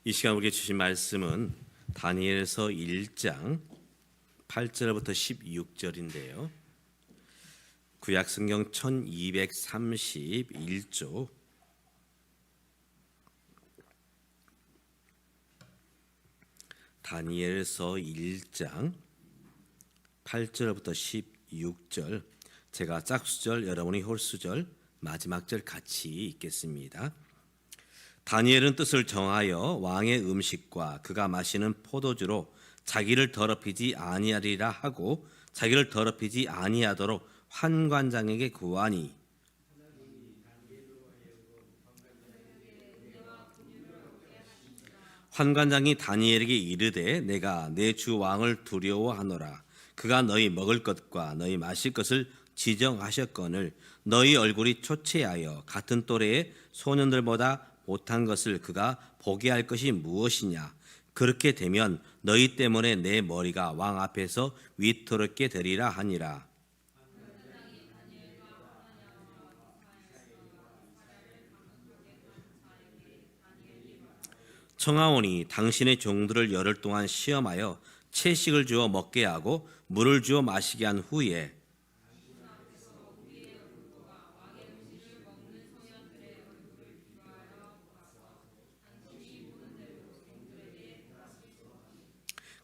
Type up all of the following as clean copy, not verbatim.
이 시간 우리에게 주신 말씀은 다니엘서 1장 8절부터 16절인데요. 구약 성경 1231조 다니엘서 1장 8절부터 16절, 제가 짝수절, 여러분이 홀수절, 마지막 절 같이 읽겠습니다. 다니엘은 뜻을 정하여 왕의 음식과 그가 마시는 포도주로 자기를 더럽히지 아니하리라 하고 자기를 더럽히지 아니하도록 환관장에게 구하니, 환관장이 다니엘에게 이르되 내가 내 주 왕을 두려워하노라. 그가 너희 먹을 것과 너희 마실 것을 지정하셨거늘 너희 얼굴이 초췌하여 같은 또래의 소년들보다 못한 것을 그가 보게 할 것이 무엇이냐. 그렇게 되면 너희 때문에 내 머리가 왕 앞에서 위태롭게 되리라 하니라. 청하오니 당신의 종들을 열흘 동안 시험하여 채식을 주어 먹게 하고 물을 주어 마시게 한 후에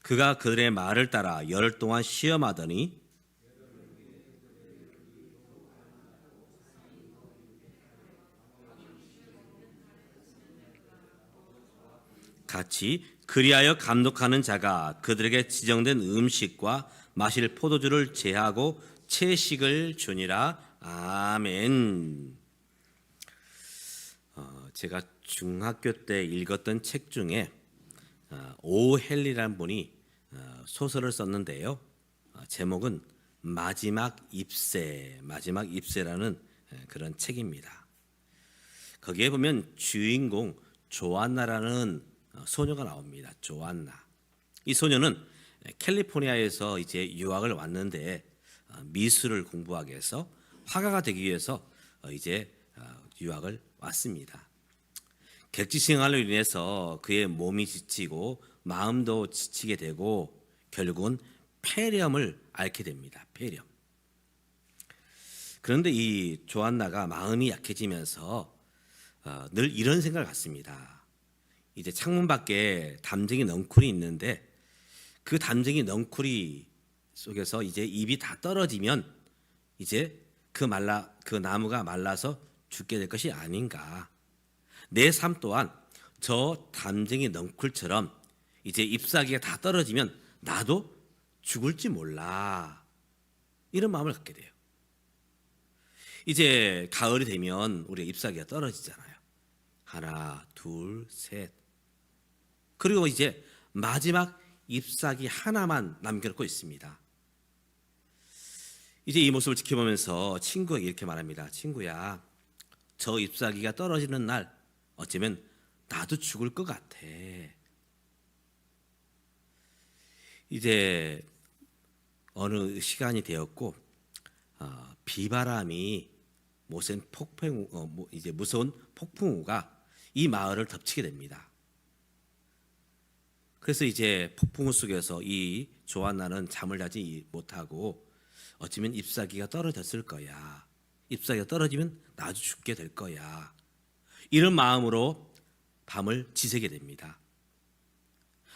그가 그들의 말을 따라 열흘 동안 시험하더니 같이 그리하여 감독하는 자가 그들에게 지정된 음식과 마실 포도주를 제하고 채식을 주니라. 아멘. 제가 중학교 때 읽었던 책 중에 오 헨리라는 분이 소설을 썼는데요. 제목은 마지막 입새라는 그런 책입니다. 거기에 보면 주인공 조안나라는 소녀가 나옵니다. 조안나. 이 소녀는 캘리포니아에서 이제 유학을 왔는데 미술을 공부하기 위해서, 화가가 되기 위해서 이제 유학을 왔습니다. 객지 생활로 인해서 그의 몸이 지치고 마음도 지치게 되고 결국은 폐렴을 앓게 됩니다. 폐렴. 그런데 이 조안나가 마음이 약해지면서 늘 이런 생각을 갖습니다. 이제 창문 밖에 담쟁이 넝쿨이 있는데 그 담쟁이 넝쿨이 속에서 이제 잎이 다 떨어지면 이제 그 나무가 말라서 죽게 될 것이 아닌가. 내 삶 또한 저 담쟁이 넝쿨처럼 이제 잎사귀가 다 떨어지면 나도 죽을지 몰라. 이런 마음을 갖게 돼요. 이제 가을이 되면 우리가 잎사귀가 떨어지잖아요. 하나, 둘, 셋. 그리고 이제 마지막 잎사귀 하나만 남겨놓고 있습니다. 이제 이 모습을 지켜보면서 친구에게 이렇게 말합니다. 친구야, 저 잎사귀가 떨어지는 날 어쩌면 나도 죽을 것 같아. 이제 어느 시간이 되었고 비바람이 무서운 폭풍우가 이 마을을 덮치게 됩니다. 그래서 이제 폭풍우 속에서 이 조안나는 잠을 자지 못하고 어쩌면 잎사귀가 떨어졌을 거야. 잎사귀가 떨어지면 나도 죽게 될 거야. 이런 마음으로 밤을 지새게 됩니다.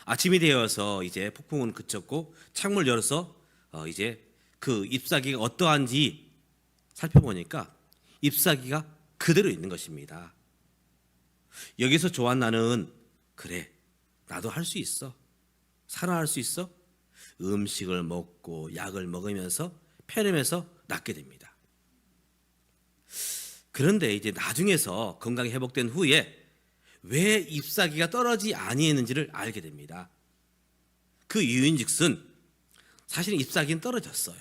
아침이 되어서 이제 폭풍은 그쳤고 창문을 열어서 이제 그 잎사귀가 어떠한지 살펴보니까 잎사귀가 그대로 있는 것입니다. 여기서 조안나는 그래, 나도 할 수 있어. 살아날 수 있어. 음식을 먹고 약을 먹으면서 폐렴에서 낫게 됩니다. 그런데 이제 나중에서 건강이 회복된 후에 왜 잎사귀가 떨어지지 아니했는지를 알게 됩니다. 그 이유인즉슨 사실 잎사귀는 떨어졌어요.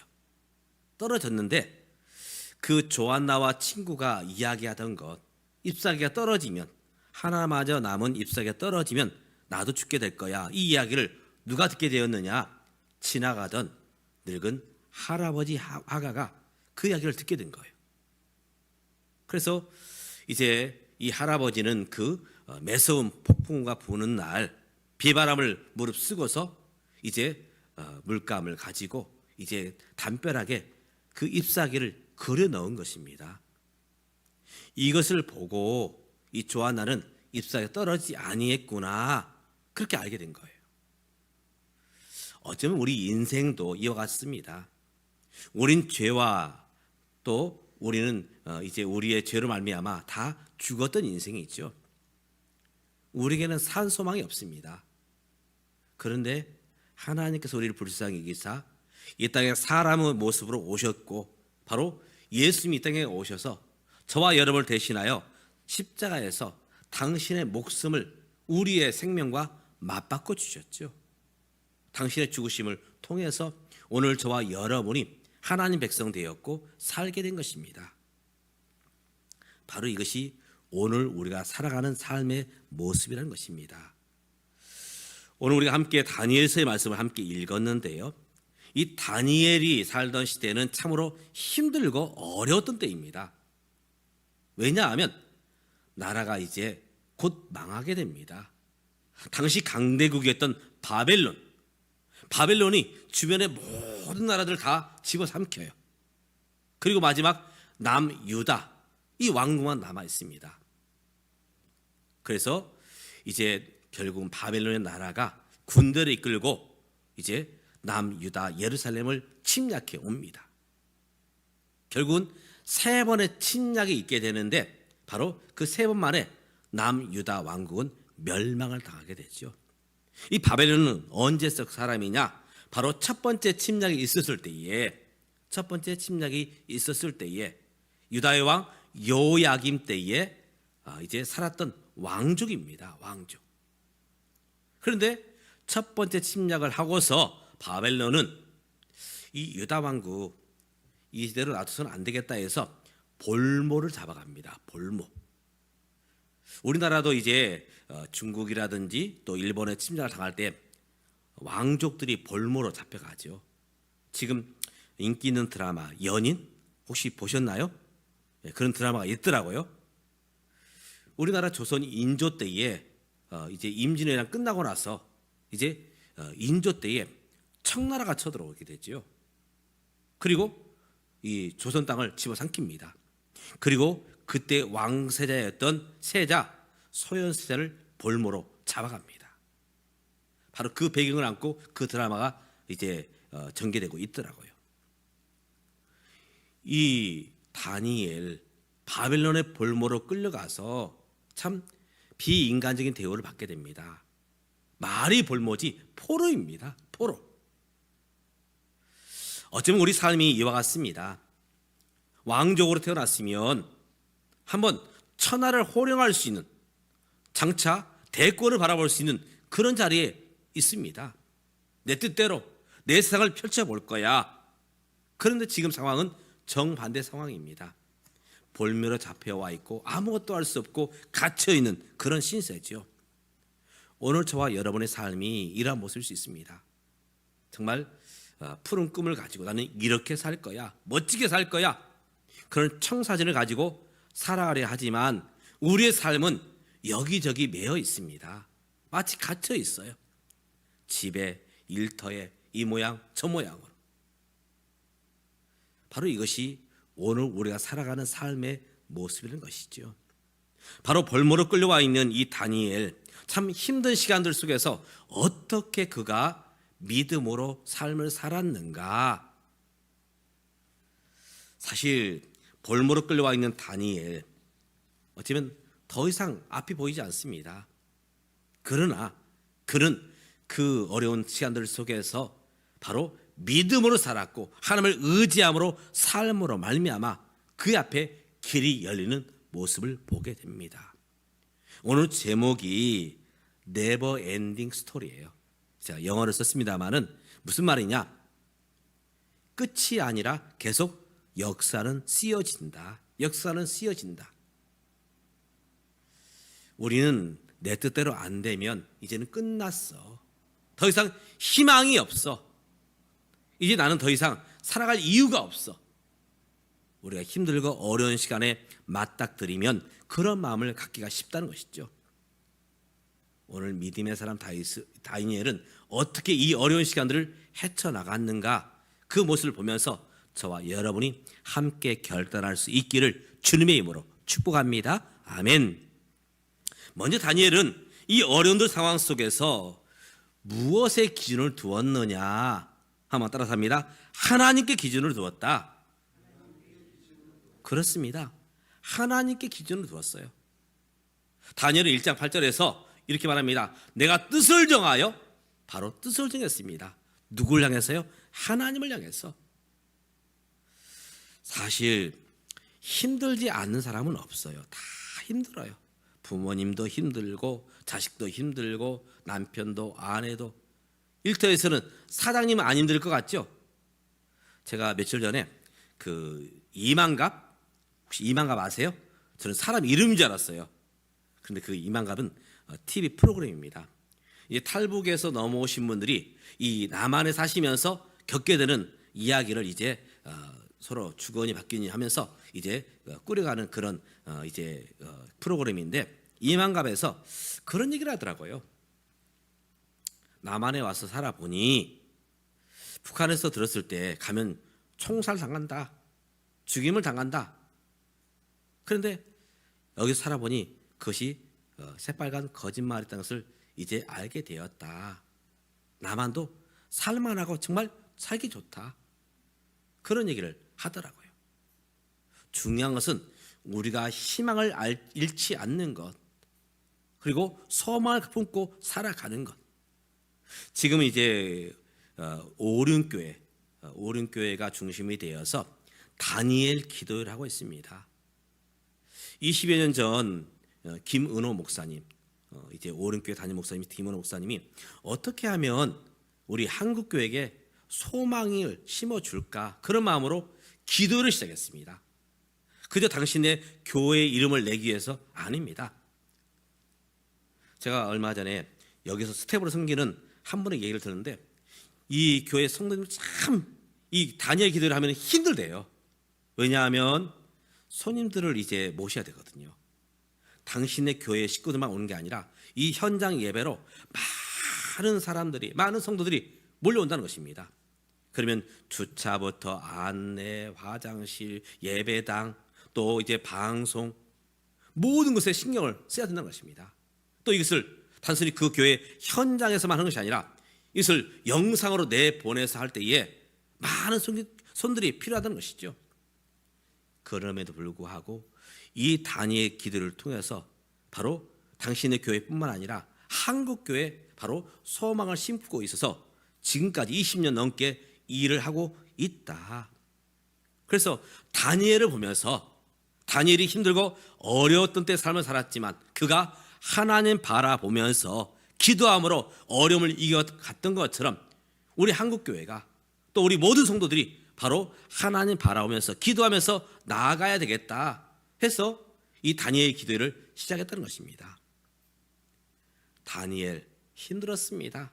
떨어졌는데 그 조안나와 친구가 이야기하던 것, 잎사귀가 떨어지면, 하나마저 남은 잎사귀가 떨어지면 나도 죽게 될 거야. 이 이야기를 누가 듣게 되었느냐? 지나가던 늙은 할아버지 화가가 그 이야기를 듣게 된 거예요. 그래서 이제 이 할아버지는 그 매서운 폭풍우가 부는 날 비바람을 무릅쓰고서 이제 물감을 가지고 이제 담벼락에 그 잎사귀를 그려 넣은 것입니다. 이것을 보고 이 조한나는 잎사귀가 떨어지지 아니했구나, 그렇게 알게 된 거예요. 어쩌면 우리 인생도 이와 같습니다. 우린 죄와 또 우리는 이제 우리의 죄로 말미암아 다 죽었던 인생이 있죠. 우리에게는 산 소망이 없습니다. 그런데 하나님께서 우리를 불쌍히 여기사 이 땅에 사람의 모습으로 오셨고, 바로 예수님이 이 땅에 오셔서 저와 여러분을 대신하여 십자가에서 당신의 목숨을 우리의 생명과 맞바꿔 주셨죠. 당신의 죽으심을 통해서 오늘 저와 여러분이 하나님 백성 되었고 살게 된 것입니다. 바로 이것이 오늘 우리가 살아가는 삶의 모습이라는 것입니다. 오늘 우리가 함께 다니엘서의 말씀을 함께 읽었는데요, 이 다니엘이 살던 시대는 참으로 힘들고 어려웠던 때입니다. 왜냐하면 나라가 이제 곧 망하게 됩니다. 당시 강대국이었던 바벨론이 주변의 모든 나라들을 다 집어삼켜요. 그리고 마지막 남유다, 이 왕국만 남아 있습니다. 그래서 이제 결국은 바벨론의 나라가 군대를 이끌고 이제 남유다 예루살렘을 침략해 옵니다. 결국은 세 번의 침략이 있게 되는데 바로 그 세 번 만에 남유다 왕국은 멸망을 당하게 되죠. 이 바벨론은 언제적 사람이냐? 바로 첫 번째 침략이 있었을 때에 유다의 왕 요야김 때에 이제 살았던 왕족입니다. 왕족. 그런데 첫 번째 침략을 하고서 바벨론은 이 유다 왕국 이대로 놔둬서는 안 되겠다 해서 볼모를 잡아갑니다. 볼모. 우리나라도 이제 중국이라든지 또 일본에 침략을 당할 때 왕족들이 볼모로 잡혀가죠. 지금 인기 있는 드라마 연인 혹시 보셨나요? 그런 드라마가 있더라고요. 우리나라 조선 인조 때에 이제 임진왜란 끝나고 나서 이제 인조 때에 청나라가 쳐들어오게 되죠. 그리고 이 조선 땅을 집어삼킵니다. 그리고 그때 왕세자였던 세자 소현세자를 볼모로 잡아갑니다. 바로 그 배경을 안고 그 드라마가 이제 전개되고 있더라고요. 이 다니엘 바벨론의 볼모로 끌려가서 참 비인간적인 대우를 받게 됩니다. 말이 볼모지 포로입니다. 포로. 어쩌면 우리 삶이 이와 같습니다. 왕족으로 태어났으면 한번 천하를 호령할 수 있는, 장차 대권을 바라볼 수 있는 그런 자리에 있습니다. 내 뜻대로 내 세상을 펼쳐볼 거야. 그런데 지금 상황은 정반대 상황입니다. 볼모로 잡혀와 있고 아무것도 할 수 없고 갇혀있는 그런 신세죠. 오늘 저와 여러분의 삶이 이러한 모습일 수 있습니다. 정말 푸른 꿈을 가지고 나는 이렇게 살 거야, 멋지게 살 거야, 그런 청사진을 가지고 살아가려 하지만 우리의 삶은 여기저기 매여 있습니다. 마치 갇혀 있어요. 집에, 일터에, 이 모양 저 모양으로. 바로 이것이 오늘 우리가 살아가는 삶의 모습이라는 것이죠. 바로 볼모로 끌려와 있는 이 다니엘, 참 힘든 시간들 속에서 어떻게 그가 믿음으로 삶을 살았는가. 사실 볼모로 끌려와 있는 다니엘, 어쩌면 더 이상 앞이 보이지 않습니다. 그러나 그는 그 어려운 시간들 속에서 바로 믿음으로 살았고 하나님을 의지함으로 삶으로 말미암아 그 앞에 길이 열리는 모습을 보게 됩니다. 오늘 제목이 네버 엔딩 스토리예요. 제가 영어를 썼습니다만은 무슨 말이냐? 끝이 아니라 계속 역사는 쓰여진다. 역사는 쓰여진다. 우리는 내 뜻대로 안 되면 이제는 끝났어. 더 이상 희망이 없어. 이제 나는 더 이상 살아갈 이유가 없어. 우리가 힘들고 어려운 시간에 맞닥뜨리면 그런 마음을 갖기가 쉽다는 것이죠. 오늘 믿음의 사람 다니엘은 어떻게 이 어려운 시간들을 헤쳐나갔는가, 그 모습을 보면서 저와 여러분이 함께 결단할 수 있기를 주님의 이름으로 축복합니다. 아멘. 먼저 다니엘은 이 어려운 상황 속에서 무엇의 기준을 두었느냐, 한번 따라서 합니다. 하나님께 기준을 두었다. 그렇습니다. 하나님께 기준을 두었어요. 다니엘은 1장 8절에서 이렇게 말합니다. 내가 뜻을 정하여, 바로 뜻을 정했습니다. 누굴 향해서요? 하나님을 향해서. 사실 힘들지 않는 사람은 없어요. 다 힘들어요. 부모님도 힘들고 자식도 힘들고 남편도 아내도. 일터에서는 사장님은 안 힘들 것 같죠? 제가 며칠 전에 그 이만갑, 혹시 이만갑 아세요? 저는 사람 이름인 줄 알았어요. 그런데 그 이만갑은 TV 프로그램입니다. 이제 탈북에서 넘어오신 분들이 이 남한에 사시면서 겪게 되는 이야기를 이제 서로 주거니 받기니 하면서 이제 꾸려가는 그런 이제 프로그램인데, 이만갑에서 그런 얘기를 하더라고요. 남한에 와서 살아보니 북한에서 들었을 때 가면 총살 당한다, 죽임을 당한다. 그런데 여기서 살아보니 그것이 새빨간 거짓말이었다는 것을 이제 알게 되었다. 남한도 살만하고 정말 살기 좋다. 그런 얘기를 하더라고요. 중요한 것은 우리가 희망을 잃지 않는 것, 그리고 소망을 품고 살아가는 것. 지금은 이제 오륜교회가 중심이 되어서 다니엘 기도를 하고 있습니다. 20여 년 전 김은호 목사님, 이제 오륜교회 담임 목사님 김은호 목사님이 어떻게 하면 우리 한국교회에게 소망을 심어줄까, 그런 마음으로 기도를 시작했습니다. 그저 당신의 교회의 이름을 내기 위해서 아닙니다. 제가 얼마 전에 여기서 스텝으로 섬기는 한 분의 얘기를 들었는데, 이 교회 성도님들 참 이 다니엘 기도를 하면 힘들대요. 왜냐하면 손님들을 이제 모셔야 되거든요. 당신의 교회 식구들만 오는 게 아니라 이 현장 예배로 많은 사람들이, 많은 성도들이 몰려온다는 것입니다. 그러면 주차부터 안내, 화장실, 예배당, 또 이제 방송, 모든 것에 신경을 써야 된다는 것입니다. 또 이것을 단순히 그 교회 현장에서만 하는 것이 아니라 이것을 영상으로 내보내서 할 때에 많은 손들이 필요하다는 것이죠. 그럼에도 불구하고 이 다니엘 기도를 통해서 바로 당신의 교회뿐만 아니라 한국교회 바로 소망을 심고 있어서 지금까지 20년 넘게 일을 하고 있다. 그래서 다니엘을 보면서, 다니엘이 힘들고 어려웠던 때 삶을 살았지만 그가 하나님 바라보면서 기도함으로 어려움을 이겨갔던 것처럼 우리 한국교회가, 또 우리 모든 성도들이 바로 하나님 바라보면서 기도하면서 나아가야 되겠다 해서 이 다니엘 기도를 시작했다는 것입니다. 다니엘 힘들었습니다.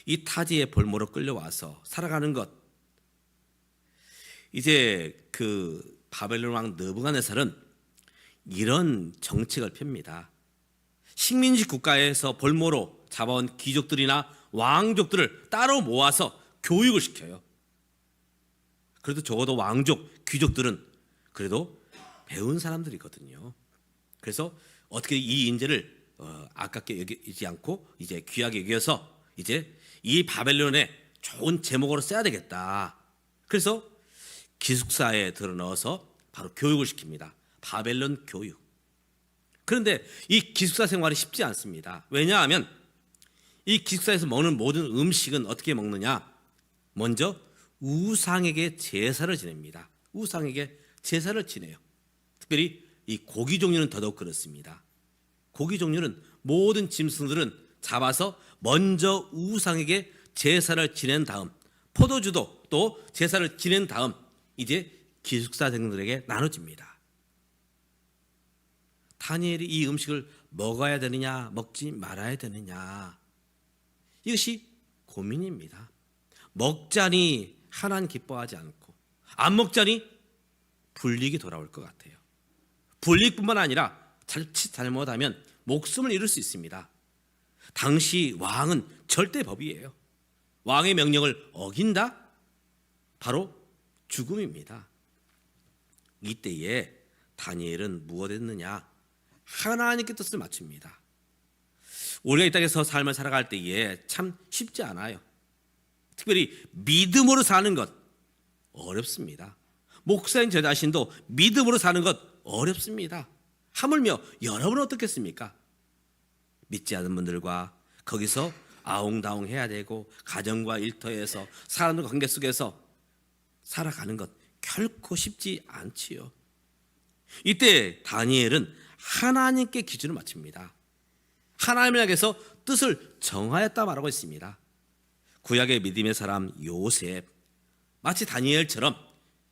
이 타지의 볼모로 끌려와서 살아가는 것. 이제 그 바벨론 왕 느부갓네살은 이런 정책을 펴니다. 식민지 국가에서 볼모로 잡아온 귀족들이나 왕족들을 따로 모아서 교육을 시켜요. 그래도 적어도 왕족, 귀족들은 그래도 배운 사람들이거든요. 그래서 어떻게 이 인재를 아깝게 여기지 않고 이제 귀하게 여겨서 이제 이 바벨론에 좋은 제목으로 써야 되겠다. 그래서 기숙사에 들어넣어서 바로 교육을 시킵니다. 바벨론 교육. 그런데 이 기숙사 생활이 쉽지 않습니다. 왜냐하면 이 기숙사에서 먹는 모든 음식은 어떻게 먹느냐? 먼저 우상에게 제사를 지냅니다. 우상에게 제사를 지내요. 특별히 이 고기 종류는 더더욱 그렇습니다. 고기 종류는 모든 짐승들은 잡아서 먼저 우상에게 제사를 지낸 다음, 포도주도 또 제사를 지낸 다음 이제 기숙사생들에게 나눠집니다. 다니엘이 이 음식을 먹어야 되느냐 먹지 말아야 되느냐, 이것이 고민입니다. 먹자니 하나님 기뻐하지 않고 안 먹자니 불이익이 돌아올 것 같아요. 불이익뿐만 아니라 자칫 잘못하면 목숨을 잃을 수 있습니다. 당시 왕은 절대법이에요. 왕의 명령을 어긴다? 바로 죽음입니다. 이때에 다니엘은 무엇 했느냐? 하나님께 뜻을 맞춥니다. 우리가 이 땅에서 삶을 살아갈 때에 참 쉽지 않아요. 특별히 믿음으로 사는 것 어렵습니다. 목사인 저 자신도 믿음으로 사는 것 어렵습니다. 하물며 여러분은 어떻겠습니까? 믿지 않는 분들과 거기서 아웅다웅 해야 되고 가정과 일터에서 사람들 관계 속에서 살아가는 것 결코 쉽지 않지요. 이때 다니엘은 하나님께 기준을 맞춥니다. 하나님을 향해서 뜻을 정하였다 말하고 있습니다. 구약의 믿음의 사람 요셉, 마치 다니엘처럼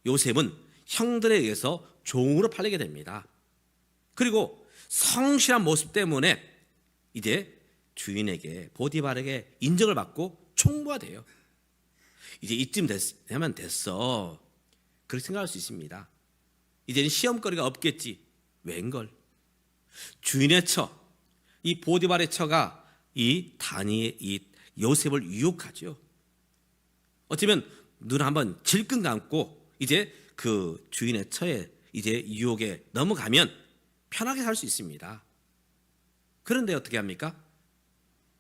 요셉은 형들에 의해서 종으로 팔리게 됩니다. 그리고 성실한 모습 때문에 이제 주인에게 보디발에게 인정을 받고 총무가 돼요. 이제 이쯤 되면 됐어, 그렇게 생각할 수 있습니다. 이제는 시험거리가 없겠지. 웬걸? 주인의 처, 이 보디발의 처가 이 요셉을 유혹하죠. 어쩌면 눈 한번 질끈 감고 이제 그 주인의 처에 이제 유혹에 넘어가면 편하게 살 수 있습니다. 그런데 어떻게 합니까?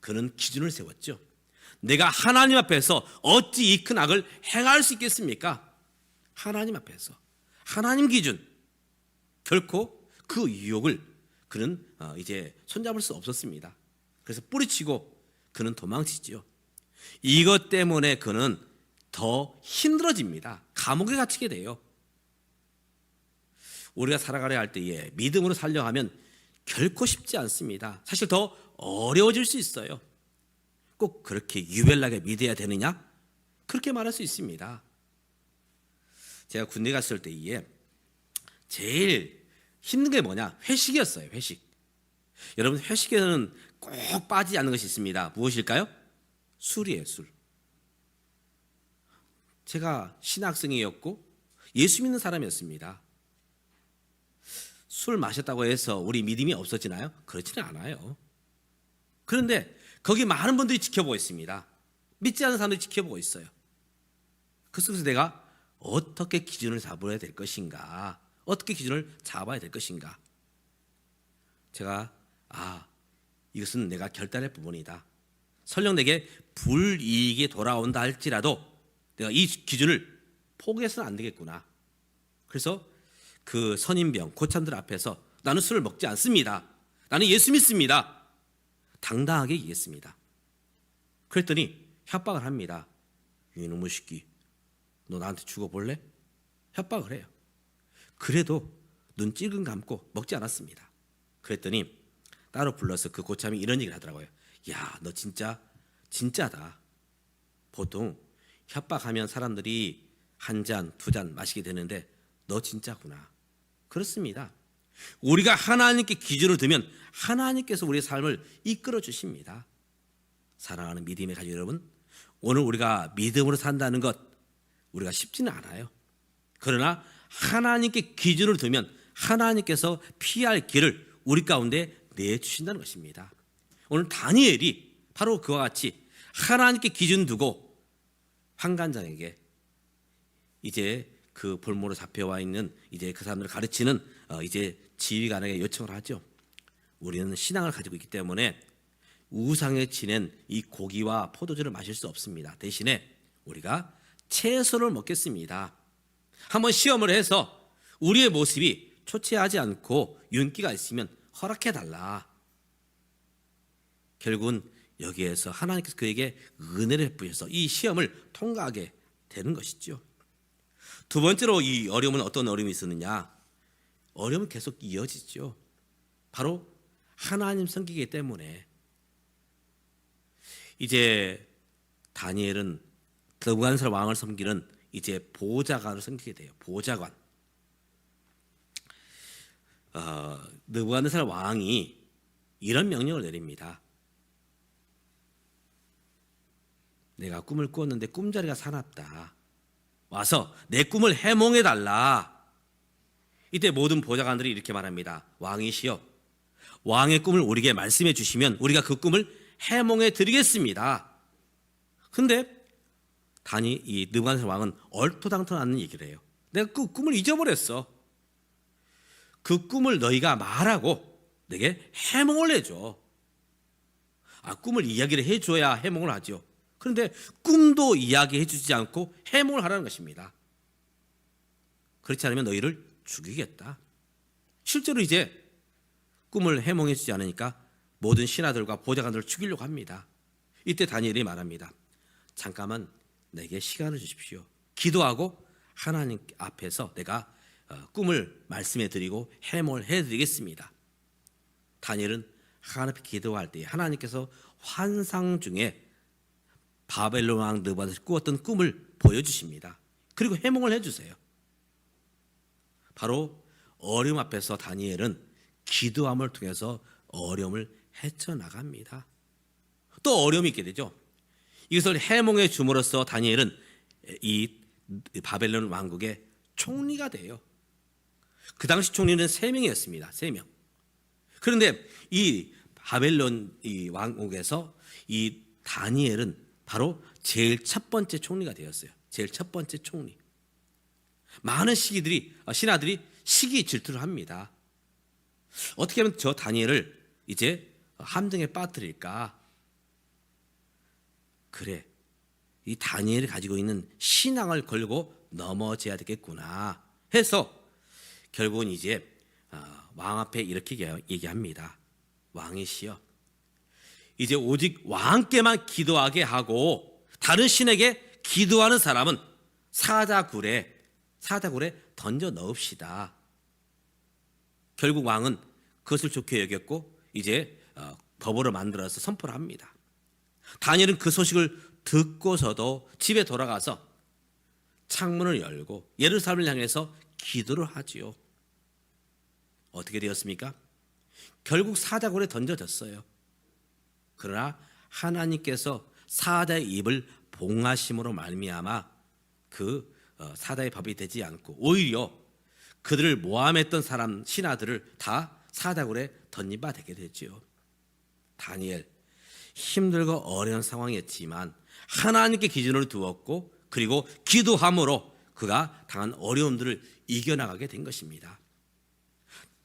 그는 기준을 세웠죠. 내가 하나님 앞에서 어찌 이 큰 악을 행할 수 있겠습니까? 하나님 앞에서, 하나님 기준. 결코 그 유혹을 그는 이제 손잡을 수 없었습니다. 그래서 뿌리치고 그는 도망치지요. 이것 때문에 그는 더 힘들어집니다. 감옥에 갇히게 돼요. 우리가 살아가려 할 때에 믿음으로 살려 하면 결코 쉽지 않습니다. 사실 더 어려워질 수 있어요. 꼭 그렇게 유별나게 믿어야 되느냐? 그렇게 말할 수 있습니다. 제가 군대 갔을 때에 제일 힘든 게 뭐냐? 회식이었어요. 회식. 여러분, 회식에는 꼭 빠지지 않는 것이 있습니다. 무엇일까요? 술이에요. 술. 제가 신학생이었고 예수 믿는 사람이었습니다. 술 마셨다고 해서 우리 믿음이 없어지나요? 그렇지는 않아요. 그런데 거기 많은 분들이 지켜보고 있습니다. 믿지 않는 사람들이 지켜보고 있어요. 그 속에서 내가 어떻게 기준을 잡아야 될 것인가, 어떻게 기준을 잡아야 될 것인가. 제가 이것은 내가 결단할 부분이다. 설령 내게 불이익이 돌아온다 할지라도 내가 이 기준을 포기해서는 안 되겠구나. 그래서 그 선임병 고참들 앞에서 나는 술을 먹지 않습니다. 나는 예수 믿습니다. 당당하게 얘기했습니다. 그랬더니 협박을 합니다. 이놈의 새끼, 너 나한테 죽어볼래? 협박을 해요. 그래도 눈 찔끔 감고 먹지 않았습니다. 그랬더니 따로 불러서 그 고참이 이런 얘기를 하더라고요. 야, 너 진짜다. 보통 협박하면 사람들이 한 잔, 두 잔 마시게 되는데 너 진짜구나. 그렇습니다. 우리가 하나님께 기준을 두면 하나님께서 우리의 삶을 이끌어 주십니다. 사랑하는 믿음의 가족 여러분, 오늘 우리가 믿음으로 산다는 것 우리가 쉽지는 않아요. 그러나 하나님께 기준을 두면 하나님께서 피할 길을 우리 가운데 내주신다는 것입니다. 오늘 다니엘이 바로 그와 같이 하나님께 기준 두고 환관장에게 이제 그 볼모로 잡혀와 있는 이제 그 사람들을 가르치는 이제 지휘관에게 요청을 하죠. 우리는 신앙을 가지고 있기 때문에 우상에 지낸 이 고기와 포도주를 마실 수 없습니다. 대신에 우리가 채소를 먹겠습니다. 한번 시험을 해서 우리의 모습이 초췌하지 않고 윤기가 있으면 허락해달라. 결국은 여기에서 하나님께서 그에게 은혜를 베푸셔서 이 시험을 통과하게 되는 것이죠. 두 번째로 이 어려움은 어떤 어려움이 있었느냐? 어려움은 계속 이어지죠. 바로 하나님 섬기기 때문에. 이제 다니엘은 느부갓네살 왕을 섬기는 이제 보좌관을 섬기게 돼요. 보좌관. 느부갓네살 왕이 이런 명령을 내립니다. 내가 꿈을 꾸었는데 꿈자리가 사납다. 와서 내 꿈을 해몽해달라. 이때 모든 보좌관들이 이렇게 말합니다. 왕이시여, 왕의 꿈을 우리에게 말씀해 주시면 우리가 그 꿈을 해몽해 드리겠습니다. 근데 이 느부갓네살 왕은 얼토당토하는 얘기를 해요. 내가 그 꿈을 잊어버렸어. 그 꿈을 너희가 말하고 내게 해몽을 해줘. 꿈을 이야기를 해줘야 해몽을 하죠. 그런데 꿈도 이야기해 주지 않고 해몽을 하라는 것입니다. 그렇지 않으면 너희를 죽이겠다. 실제로 이제 꿈을 해몽해 주지 않으니까 모든 신하들과 보좌관들을 죽이려고 합니다. 이때 다니엘이 말합니다. 잠깐만 내게 시간을 주십시오. 기도하고 하나님 앞에서 내가 꿈을 말씀해 드리고 해몽을 해 드리겠습니다. 다니엘은 하나님 앞에 기도할 때 하나님께서 환상 중에 바벨론 왕 느부갓네살이 꾸었던 꿈을 보여주십니다. 그리고 해몽을 해주세요. 바로 어려움 앞에서 다니엘은 기도함을 통해서 어려움을 헤쳐나갑니다. 또 어려움이 있게 되죠. 이것을 해몽해 줌으로써 다니엘은 이 바벨론 왕국의 총리가 돼요. 그 당시 총리는 3명이었습니다. 3명. 그런데 이 바벨론 이 왕국에서 이 다니엘은 바로 제일 첫 번째 총리가 되었어요. 제일 첫 번째 총리. 많은 신하들이 시기 질투를 합니다. 어떻게 하면 저 다니엘을 이제 함정에 빠뜨릴까? 그래, 이 다니엘이 가지고 있는 신앙을 걸고 넘어져야 되겠구나 해서 결국은 이제 왕 앞에 이렇게 얘기합니다. 왕이시여, 이제 오직 왕께만 기도하게 하고 다른 신에게 기도하는 사람은 사자굴에 던져 넣읍시다. 결국 왕은 그것을 좋게 여겼고 이제 법으로 만들어서 선포를 합니다. 다니엘은 그 소식을 듣고서도 집에 돌아가서 창문을 열고 예루살렘을 향해서 기도를 하지요. 어떻게 되었습니까? 결국 사자굴에 던져졌어요. 그러나 하나님께서 사자의 입을 봉하심으로 말미암아 그 사자의 법이 되지 않고 오히려 그들을 모함했던 사람 신하들을 다 사자굴에 던진 바 되게 되죠. 다니엘 힘들고 어려운 상황이었지만 하나님께 기준을 두었고 그리고 기도함으로 그가 당한 어려움들을 이겨나가게 된 것입니다.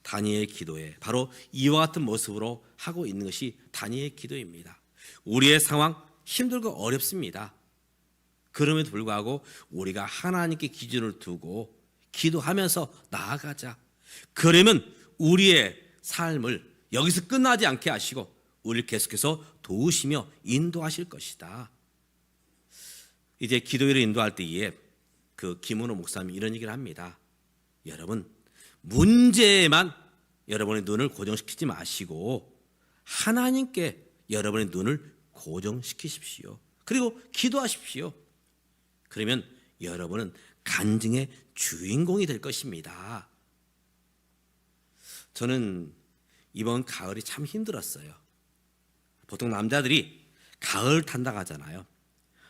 다니엘의 기도에 바로 이와 같은 모습으로 하고 있는 것이 다니엘의 기도입니다. 우리의 상황 힘들고 어렵습니다. 그럼에도 불구하고 우리가 하나님께 기준을 두고 기도하면서 나아가자. 그러면 우리의 삶을 여기서 끝나지 않게 하시고 우리를 계속해서 도우시며 인도하실 것이다. 이제 기도회를 인도할 때에 그 김은호 목사님이 이런 얘기를 합니다. 여러분, 문제에만 여러분의 눈을 고정시키지 마시고 하나님께 여러분의 눈을 고정시키십시오. 그리고 기도하십시오. 그러면 여러분은 간증의 주인공이 될 것입니다. 저는 이번 가을이 참 힘들었어요. 보통 남자들이 가을 탄다고 하잖아요.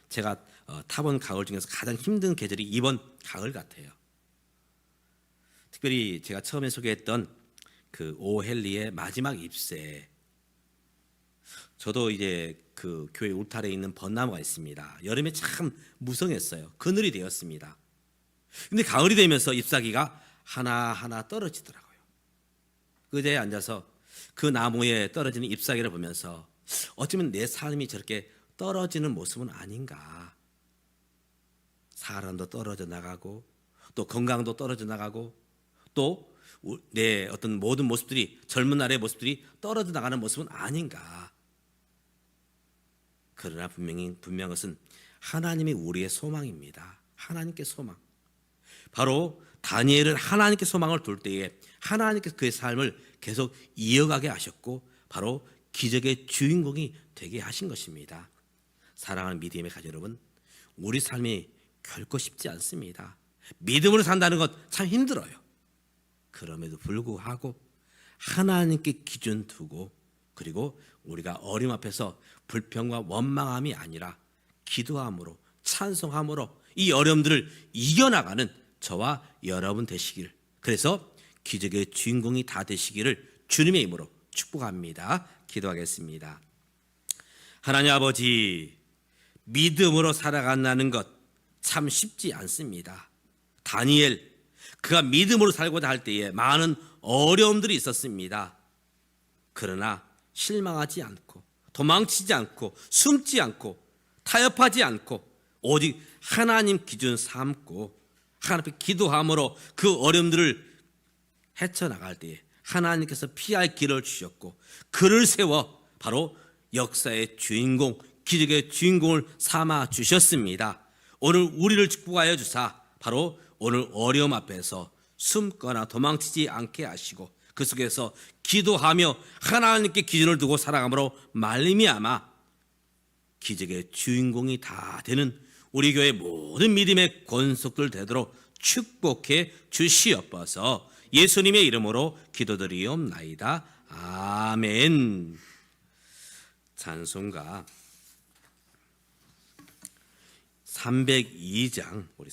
제가 타본 가을 중에서 가장 힘든 계절이 이번 가을 같아요. 특별히 제가 처음에 소개했던 그 오헨리의 마지막 잎새. 저도 이제 그 교회 울타리에 있는 벚나무가 있습니다. 여름에 참 무성했어요. 그늘이 되었습니다. 근데 가을이 되면서 잎사귀가 하나하나 떨어지더라고요. 그 자리에 앉아서 그 나무에 떨어지는 잎사귀를 보면서 어쩌면 내 삶이 저렇게 떨어지는 모습은 아닌가. 사람도 떨어져 나가고 또 건강도 떨어져 나가고 또 내 어떤 모든 모습들이 젊은 날의 모습들이 떨어져 나가는 모습은 아닌가. 그러나 분명한 것은 하나님이 우리의 소망입니다. 하나님께 소망. 바로 다니엘은 하나님께 소망을 둘 때에 하나님께서 그의 삶을 계속 이어가게 하셨고 바로 기적의 주인공이 되게 하신 것입니다. 사랑하는 믿음의 가족 여러분, 우리 삶이 결코 쉽지 않습니다. 믿음으로 산다는 것 참 힘들어요. 그럼에도 불구하고 하나님께 기준 두고 그리고 우리가 어려움 앞에서 불평과 원망함이 아니라 기도함으로 찬송함으로 이 어려움들을 이겨나가는 저와 여러분 되시길, 그래서 기적의 주인공이 다 되시기를 주님의 이름으로 축복합니다. 기도하겠습니다. 하나님 아버지, 믿음으로 살아간다는 것 참 쉽지 않습니다. 다니엘, 그가 믿음으로 살고자 할 때에 많은 어려움들이 있었습니다. 그러나 실망하지 않고 도망치지 않고 숨지 않고 타협하지 않고 오직 하나님 기준 삼고 하나님 앞에 기도함으로 그 어려움들을 헤쳐나갈 때에 하나님께서 피할 길을 주셨고 그를 세워 바로 역사의 주인공, 기적의 주인공을 삼아 주셨습니다. 오늘 우리를 축복하여 주사 바로 오늘 어려움 앞에서 숨거나 도망치지 않게 하시고 그 속에서 기도하며 하나님께 기준을 두고 살아감으로 말미암아 기적의 주인공이 다 되는 우리 교회 모든 믿음의 권속들 되도록 축복해 주시옵소서. 예수님의 이름으로 기도드리옵나이다. 아멘. 찬송가 302장 우리